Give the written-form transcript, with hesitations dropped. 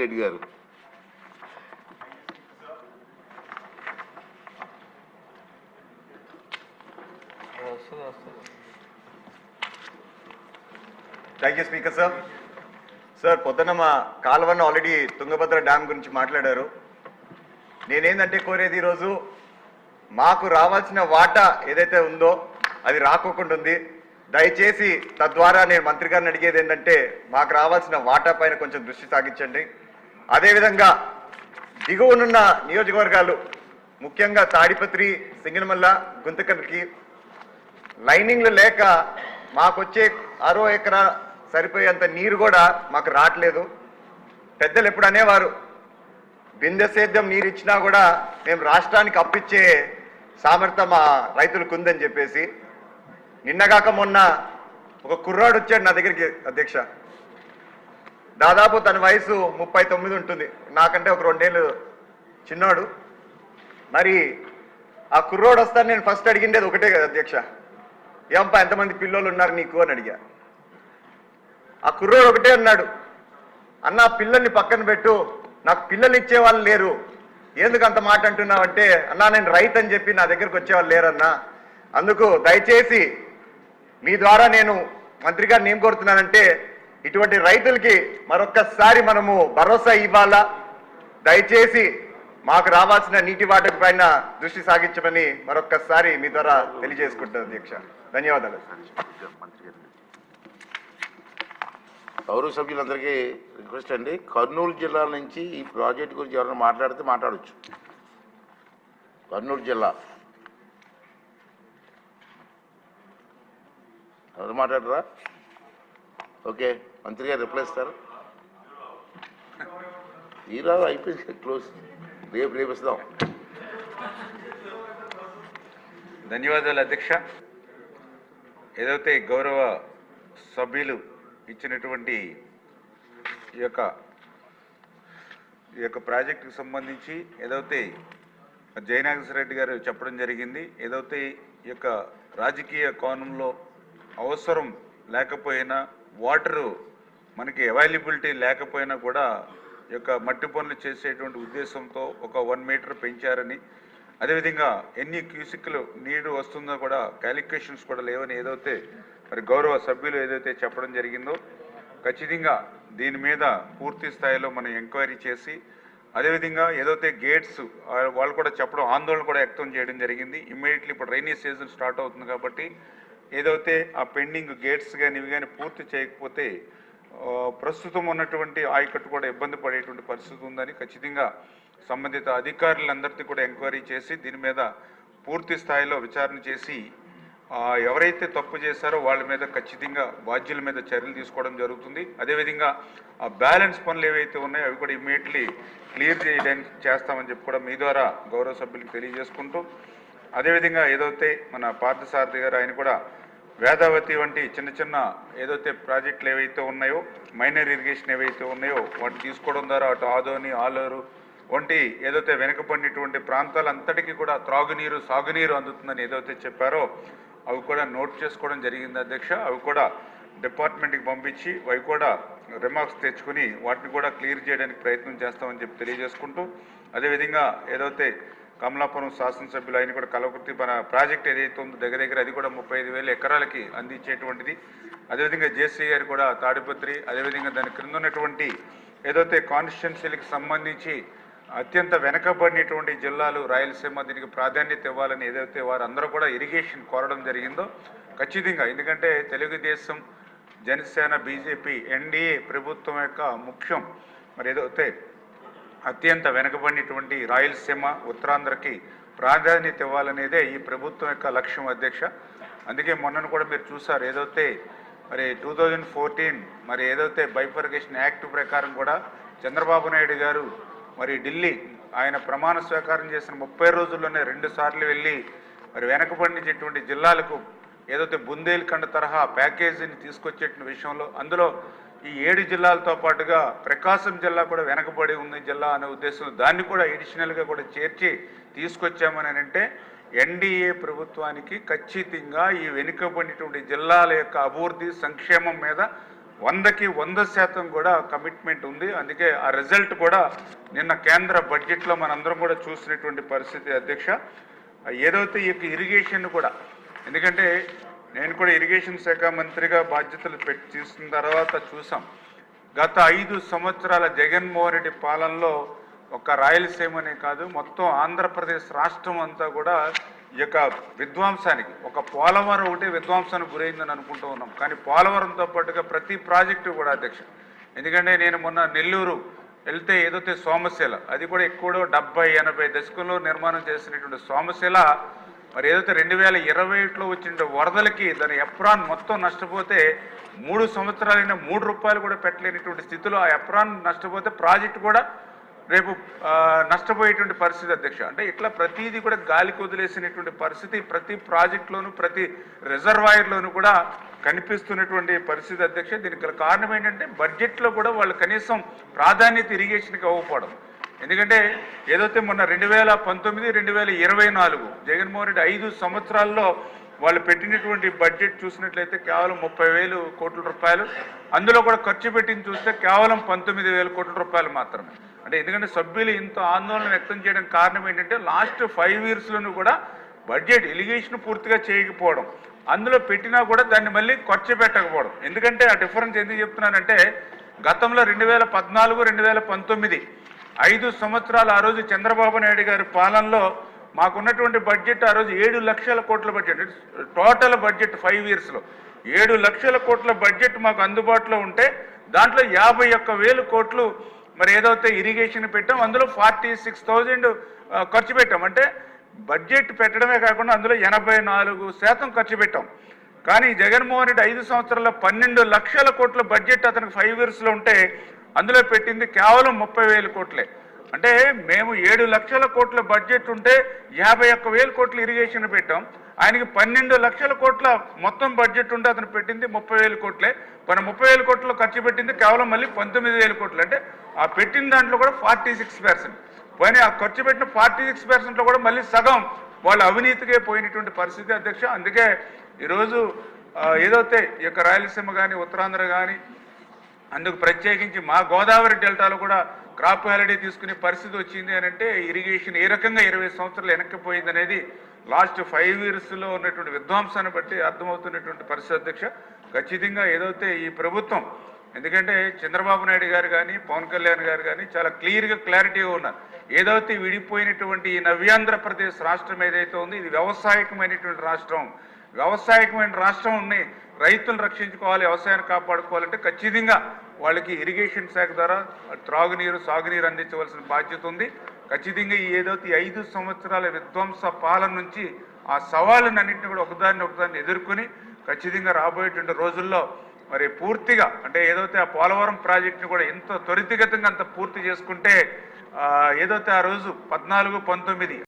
రెడ్డి గారు. Thank you speaker sir. Sir పొద్దున్న మా కాలువన్న ఆల్రెడీ తుంగభద్ర డ్యామ్ గురించి మాట్లాడారు. నేనేందంటే కోరేది ఈరోజు మాకు రావాల్సిన వాటా ఏదైతే ఉందో అది రాకోకుండా ఉంది. దయచేసి తద్వారా నేను మంత్రి గారిని అడిగేది ఏంటంటే మాకు రావాల్సిన వాటా పైన కొంచెం దృష్టి సాగించండి. అదేవిధంగా దిగువనున్న నియోజకవర్గాలు ముఖ్యంగా తాడిపత్రి, సింగనమల్ల, గుంతకల్కి లైనింగ్లు లేక మాకొచ్చే 6 ఎకరా సరిపోయేంత నీరు కూడా మాకు రావట్లేదు. పెద్దలు ఎప్పుడు అనేవారు బిందె సేద్యం నీరు ఇచ్చినా కూడా మేము రాష్ట్రానికి అప్పిచ్చే సామర్థ్యం మా రైతులకు ఉందని చెప్పేసి. నిన్నగాక మొన్న ఒక కుర్రాడు వచ్చాడు నా దగ్గరికి అధ్యక్ష. దాదాపు తన వయసు 39 ఉంటుంది, నాకంటే ఒక 2 ఏళ్ళు చిన్నాడు. మరి ఆ కుర్రోడు వస్తాను నేను ఫస్ట్ అడిగిండేది ఒకటే కదా అధ్యక్ష, ఏంపా ఎంతమంది పిల్లలు ఉన్నారు నీకు అని అడిగా. ఆ కుర్రోడు ఒకటే అన్నాడు, అన్న పిల్లల్ని పక్కన పెట్టు, నాకు పిల్లలు ఇచ్చేవాళ్ళు లేరు. ఎందుకు అంత మాట అంటున్నావు అంటే, అన్నా నేను రైతు అని చెప్పి నా దగ్గరకు వచ్చేవాళ్ళు లేరన్నా. అందుకు దయచేసి మీ ద్వారా నేను మంత్రి గారిని ఏం కోరుతున్నానంటే ఇటువంటి రైతులకి మరొక్కసారి మనము భరోసా ఇవ్వాలా. దయచేసి మాకు రావాల్సిన నీటి వాటర్ పైన దృష్టి సాగించమని మరొక్కసారి మీ ద్వారా తెలియజేసుకుంటాను అధ్యక్ష. ధన్యవాదాలు. గౌరవ సభ్యులందరికీ రిక్వెస్ట్ అండి, కర్నూలు జిల్లా నుంచి ఈ ప్రాజెక్ట్ గురించి ఎవరైనా మాట్లాడితే మాట్లాడవచ్చు. కర్నూలు జిల్లా ఎవరు మాట్లాడరా? ఓకే, మంత్రి గారు రిప్లై ఇస్తారు. ఈరోజు అయిపోయింది, క్లోజ్. రేపు ఇస్తాం. ధన్యవాదాలు అధ్యక్ష. ఏదైతే గౌరవ సభ్యులు ఇచ్చినటువంటి ఈ యొక్క ప్రాజెక్టుకు సంబంధించి ఏదైతే జయనాగేశ్వర రెడ్డి గారు చెప్పడం జరిగింది, ఏదైతే ఈ యొక్క రాజకీయ కోణంలో అవసరం లేకపోయినా వాటరు మనకి అవైలబిలిటీ లేకపోయినా కూడా ఈ యొక్క మట్టి పనులు చేసేటువంటి ఉద్దేశంతో ఒక 1 మీటర్ పెంచారని, అదేవిధంగా ఎన్ని క్యూసిక్లు నీరు వస్తుందో కూడా క్యాలిక్యులేషన్స్ కూడా లేవని ఏదైతే మరి గౌరవ సభ్యులు ఏదైతే చెప్పడం జరిగిందో, ఖచ్చితంగా దీని మీద పూర్తి స్థాయిలో మనం ఎంక్వైరీ చేసి, అదేవిధంగా ఏదైతే గేట్స్ వాళ్ళు కూడా చెప్పడం ఆందోళన కూడా వ్యక్తం చేయడం జరిగింది. ఇమ్మీడియట్లీ ఇప్పుడు రైనీ సీజన్ స్టార్ట్ అవుతుంది కాబట్టి ఏదైతే ఆ పెండింగ్ గేట్స్ కానీ ఇవి కానీ పూర్తి చేయకపోతే ప్రస్తుతం ఉన్నటువంటి ఆయకట్టు కూడా ఇబ్బంది పడేటువంటి పరిస్థితి ఉందని ఖచ్చితంగా సంబంధిత అధికారులందరికీ కూడా ఎంక్వైరీ చేసి దీని మీద పూర్తి స్థాయిలో విచారణ చేసి ఎవరైతే తప్పు చేశారో వాళ్ళ మీద ఖచ్చితంగా బాధ్యుల మీద చర్యలు తీసుకోవడం జరుగుతుంది. అదేవిధంగా ఆ బ్యాలెన్స్ పనులు ఏవైతే ఉన్నాయో అవి కూడా ఇమ్మీడియట్లీ క్లియర్ చేయడానికి చేస్తామని చెప్పి కూడా మీ ద్వారా గౌరవ సభ్యులకు తెలియజేసుకుంటూ, అదేవిధంగా ఏదైతే మన పార్థసారథి గారు ఆయన కూడా వేదావతి వంటి చిన్న చిన్న ఏదైతే ప్రాజెక్టులు ఏవైతే ఉన్నాయో, మైనర్ ఇరిగేషన్ ఏవైతే ఉన్నాయో వాటిని తీసుకోవడం ద్వారా అటు ఆదోని, ఆలూరు వంటి ఏదైతే వెనుకబడినటువంటి ప్రాంతాలంతటికీ కూడా త్రాగునీరు, సాగునీరు అందుతుందని ఏదైతే చెప్పారో అవి కూడా నోట్ చేసుకోవడం జరిగింది అధ్యక్ష. అవి కూడా డిపార్ట్మెంట్కి పంపించి అవి కూడా రిమార్క్స్ తెచ్చుకుని వాటిని కూడా క్లియర్ చేయడానికి ప్రయత్నం చేస్తామని చెప్పి తెలియజేసుకుంటూ, అదేవిధంగా ఏదైతే కమలాపురం శాసనసభ్యులు ఆయన కూడా కలవకుర్తి మన ప్రాజెక్ట్ ఏదైతే ఉందో దగ్గర అది కూడా 35,000 ఎకరాలకి అందించేటువంటిది. అదేవిధంగా జేసీ గారు కూడా తాడిపత్రి, అదేవిధంగా దాని క్రింద ఉన్నటువంటి ఏదైతే కాన్స్టిట్యున్సీలకు సంబంధించి అత్యంత వెనకబడినటువంటి జిల్లాలు రాయలసీమ దీనికి ప్రాధాన్యత ఇవ్వాలని ఏదైతే వారందరూ కూడా ఇరిగేషన్ కోరడం జరిగిందో ఖచ్చితంగా, ఎందుకంటే తెలుగుదేశం, జనసేన, బీజేపీ, ఎన్డీఏ ప్రభుత్వం యొక్క ముఖ్యం మరి ఏదైతే అత్యంత వెనకబడినటువంటి రాయలసీమ, ఉత్తరాంధ్రకి ప్రాధాన్యత ఇవ్వాలనేదే ఈ ప్రభుత్వం యొక్క లక్ష్యం అధ్యక్ష. అందుకే మొన్నను కూడా మీరు చూసారు, ఏదైతే మరి 2014 మరి ఏదైతే బైఫర్గేషన్ యాక్ట్ ప్రకారం కూడా చంద్రబాబు నాయుడు గారు మరి ఢిల్లీ ఆయన ప్రమాణ స్వీకారం చేసిన 30 రోజుల్లోనే 2 సార్లు వెళ్ళి మరి వెనకబడినటువంటి జిల్లాలకు ఏదైతే బుందేల్ఖండ్ తరహా ప్యాకేజీని తీసుకొచ్చేటువంటి విషయంలో అందులో ఈ 7 జిల్లాలతో పాటుగా ప్రకాశం జిల్లా కూడా వెనకబడి ఉంది జిల్లా అనే ఉద్దేశంలో దాన్ని కూడా అడిషనల్గా కూడా చేర్చి తీసుకొచ్చామని అంటే ఎన్డీఏ ప్రభుత్వానికి ఖచ్చితంగా ఈ వెనుకబడినటువంటి జిల్లాల యొక్క అభివృద్ధి, సంక్షేమం మీద 100కి 100% కూడా కమిట్మెంట్ ఉంది. అందుకే ఆ రిజల్ట్ కూడా నిన్న కేంద్ర బడ్జెట్లో మనందరం కూడా చూసినటువంటి పరిస్థితి అధ్యక్ష. ఏదైతే ఈ ఇరిగేషన్ కూడా, ఎందుకంటే నేను కూడా ఇరిగేషన్ శాఖ మంత్రిగా బాధ్యతలు తీసుకున్న తర్వాత చూసాం, గత 5 సంవత్సరాల జగన్మోహన్ రెడ్డి పాలనలో ఒక రాయలసీమనే కాదు మొత్తం ఆంధ్రప్రదేశ్ రాష్ట్రం అంతా కూడా ఈ యొక్క విధ్వంసానికి, ఒక పోలవరం ఒకటి విధ్వంసానికి గురైందని అనుకుంటూ ఉన్నాం. కానీ పోలవరంతో పాటుగా ప్రతి ప్రాజెక్టు కూడా అధ్యక్ష, ఎందుకంటే నేను మొన్న నెల్లూరు వెళ్తే ఏదైతే సోమశిల, అది కూడా ఎక్కువ 70-80 దశకంలో నిర్మాణం చేసినటువంటి సోమశిల, మరి ఏదైతే 2021లో వచ్చిన వరదలకి దాని ఎప్రాన్ మొత్తం నష్టపోతే 3 సంవత్సరాలైనా 3 రూపాయలు కూడా పెట్టలేనటువంటి స్థితిలో ఆ ఎప్రాన్ నష్టపోతే ప్రాజెక్టు కూడా రేపు నష్టపోయేటువంటి పరిస్థితి అధ్యక్ష. అంటే ఇట్లా ప్రతిదీ కూడా గాలికి వదిలేసినటువంటి పరిస్థితి ప్రతి ప్రాజెక్టులోనూ ప్రతి రిజర్వాయర్లోనూ కూడా కనిపిస్తున్నటువంటి పరిస్థితి అధ్యక్ష. దీనికి గల కారణం ఏంటంటే బడ్జెట్లో కూడా వాళ్ళు కనీసం ప్రాధాన్యత ఇరిగేషన్కి ఇవ్వకపోవడం. ఎందుకంటే ఏదైతే మొన్న 2019-2024 జగన్మోహన్ రెడ్డి 5 సంవత్సరాల్లో వాళ్ళు పెట్టినటువంటి బడ్జెట్ చూసినట్లయితే కేవలం 30,000 కోట్ల రూపాయలు, అందులో కూడా ఖర్చు పెట్టింది చూస్తే కేవలం 19,000 కోట్ల రూపాయలు మాత్రమే. అంటే ఎందుకంటే సభ్యులు ఇంత ఆందోళన వ్యక్తం చేయడం కారణం ఏంటంటే లాస్ట్ 5 ఇయర్స్లోనూ కూడా బడ్జెట్ ఇరిగేషన్ పూర్తిగా చేయకపోవడం, అందులో పెట్టినా కూడా దాన్ని మళ్ళీ ఖర్చు పెట్టకపోవడం. ఎందుకంటే ఆ డిఫరెన్స్ ఎందుకు చెప్తున్నానంటే గతంలో 2014-2019 5 సంవత్సరాలు ఆ రోజు చంద్రబాబు నాయుడు గారి పాలనలో మాకున్నటువంటి బడ్జెట్ ఆ రోజు 7 లక్షల కోట్ల బడ్జెట్, టోటల్ బడ్జెట్ 5 ఇయర్స్లో 7 లక్షల కోట్ల బడ్జెట్ మాకు అందుబాటులో ఉంటే దాంట్లో 51,000 కోట్లు మరి ఏదైతే ఇరిగేషన్ పెట్టాం, అందులో 46,000 ఖర్చు పెట్టాం. అంటే బడ్జెట్ పెట్టడమే కాకుండా అందులో 84% ఖర్చు పెట్టాం. కానీ జగన్మోహన్ రెడ్డి 5 సంవత్సరాల్లో 12 లక్షల కోట్ల బడ్జెట్ అతనికి 5 ఇయర్స్లో ఉంటే అందులో పెట్టింది కేవలం 30,000 కోట్లే. అంటే మేము 7 లక్షల కోట్ల బడ్జెట్ ఉంటే 51,000 కోట్లు ఇరిగేషన్ పెట్టాం. ఆయనకి 12 లక్షల కోట్ల మొత్తం బడ్జెట్ ఉంటే అతను పెట్టింది 30,000 కోట్లే. మన 30,000 కోట్లు ఖర్చు పెట్టింది కేవలం మళ్ళీ 19,000 కోట్లు. అంటే ఆ పెట్టిన దాంట్లో కూడా 46%. పోయిన ఆ ఖర్చు పెట్టిన 46%లో కూడా మళ్ళీ సగం వాళ్ళు అవినీతికే పోయినటువంటి పరిస్థితి అధ్యక్ష. అందుకే ఈరోజు ఏదైతే ఈ యొక్క రాయలసీమ కానీ ఉత్తరాంధ్ర కానీ అందుకు ప్రత్యేకించి మా గోదావరి డెల్టాలో కూడా క్రాప్ హాలిడే తీసుకునే పరిస్థితి వచ్చింది అని అంటే ఇరిగేషన్ ఏ రకంగా 20 సంవత్సరాలు వెనక్కిపోయింది అనేది లాస్ట్ 5 ఇయర్స్లో ఉన్నటువంటి విధ్వంసాన్ని బట్టి అర్థమవుతున్నటువంటి పరిస్థితి అధ్యక్ష. ఖచ్చితంగా ఏదైతే ఈ ప్రభుత్వం, ఎందుకంటే చంద్రబాబు నాయుడు గారు కానీ పవన్ కళ్యాణ్ గారు కానీ చాలా క్లారిటీగా ఉన్నారు. ఏదైతే విడిపోయినటువంటి ఈ నవ్యాంధ్రప్రదేశ్ రాష్ట్రం ఏదైతే ఉంది ఇది వ్యవసాయకమైనటువంటి రాష్ట్రం. వ్యవసాయకమైన రాష్ట్రం ఉన్నాయి, రైతులను రక్షించుకోవాలి, వ్యవసాయాన్ని కాపాడుకోవాలంటే ఖచ్చితంగా వాళ్ళకి ఇరిగేషన్ శాఖ ద్వారా త్రాగునీరు సాగునీరు అందించవలసిన బాధ్యత ఉంది. ఖచ్చితంగా ఈ ఏదైతే 5 సంవత్సరాల విధ్వంస పాలన నుంచి ఆ సవాళ్ళనన్నింటినీ కూడా ఒకదాన్ని ఎదుర్కొని ఖచ్చితంగా రాబోయేటువంటి రోజుల్లో మరి పూర్తిగా అంటే ఏదైతే ఆ పోలవరం ప్రాజెక్టుని కూడా ఎంత త్వరితగతంగా అంత పూర్తి చేసుకుంటే ఏదైతే ఆ రోజు 14-19